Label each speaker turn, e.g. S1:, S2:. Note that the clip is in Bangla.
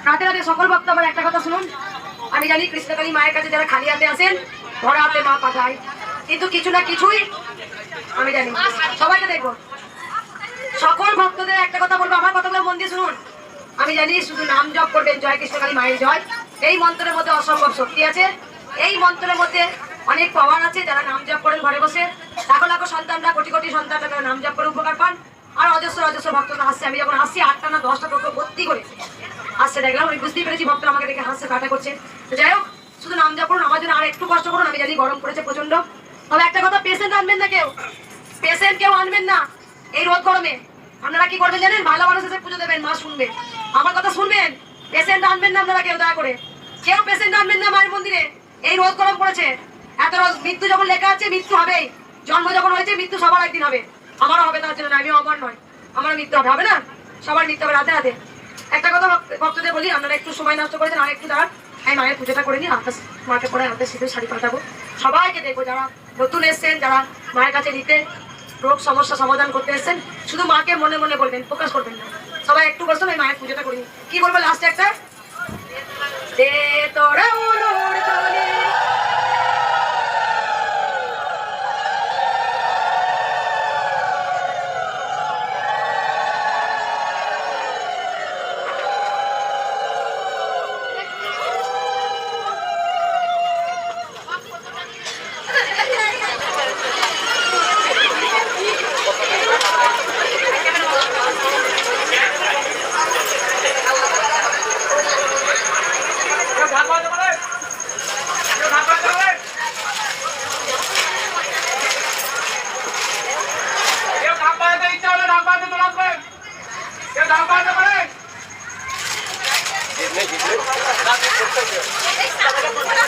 S1: রাতে রাতে সকল ভক্ত আমার একটা কথা শুনুন, আমি জানি কৃষ্ণকালী মায়ের কাছে যারা খালি হাতে আসেন ভরা হাতে মা পাঠায়, কিন্তু কিছু না কিছুই আমি জানি। সবাইকে দেখবো, সকল ভক্তদের একটা কথা বলবো, আমার কথাগুলো মন দিয়ে শুনুন। আমি জানি শুধু নাম জপ করবেন জয় কৃষ্ণকালী মায়ের জয়, এই মন্ত্রের মধ্যে অসম্ভব শক্তি আছে, এই মন্ত্রের মধ্যে অনেক পাওয়ার আছে। যারা নাম জপ করেন ঘরে বসে, লাখো লাখো সন্তানরা, কোটি কোটি সন্তানরা তারা নাম জপ করে উপকার পান। আর অজস্র অজস্র ভক্তরা হাসছে, আমি যখন হাসছি 8টা না 10টা টোটো ভর্তি করে হাসছে দেখলাম, আমি বুঝতেই পেরেছি ভক্তরা আমাকে দেখে হাসছে, কাটা করছে। তো যাই হোক, শুধু নাম জপ করুন, আমার জন্য আর একটু কষ্ট করুন। আমি জানি গরম পড়েছে প্রচন্ড, তবে একটা কথা, পেশেন্ট আনবেন না কেউ, পেশেন্ট কেউ আনবেন না এই রোদ গরমে। আপনারা কি করবেন জানেন? ভালো মানুষ এসে পুজো দেবেন, মা শুনবে, আমার কথা শুনবেন। পেশেন্ট আনবেন না আপনারা কেউ, দয়া করে কেউ পেশেন্ট আনবেন না মায়ের মন্দিরে। এই রোদ গরম পড়েছে, এত রোদ, মৃত্যু যখন লেখা আছে মৃত্যু হবেই, জন্ম যখন হয়েছে মৃত্যু সবার একদিন হবে, আমারও হবে, তার জন্য আমিও অমর নয়, আমার মৃত্যু হবে, হবে না? সবার মৃত্যু হবে রাতে রাতে। একটা কথা ভক্তদের বলি, আপনারা একটু সময় নষ্ট করেছেন, আর একটু দাঁড়ান, আমি মায়ের পুজোটা করে নিই, হাতে মাকে পরে হাতে শীতের শাড়ি পাঠাবো। সবাইকে দেখবো, যারা নতুন এসছেন, যারা মায়ের কাছে নিতে রোগ সমস্যা সমাধান করতে এসছেন, শুধু মাকে মনে মনে বলবেন, প্রকাশ করবেন না। সবাই একটু বসুন, আমি মায়ের পুজোটা করি। কি বলবো লাস্টে একটা? দে তোরা উলুর তলে
S2: नहीं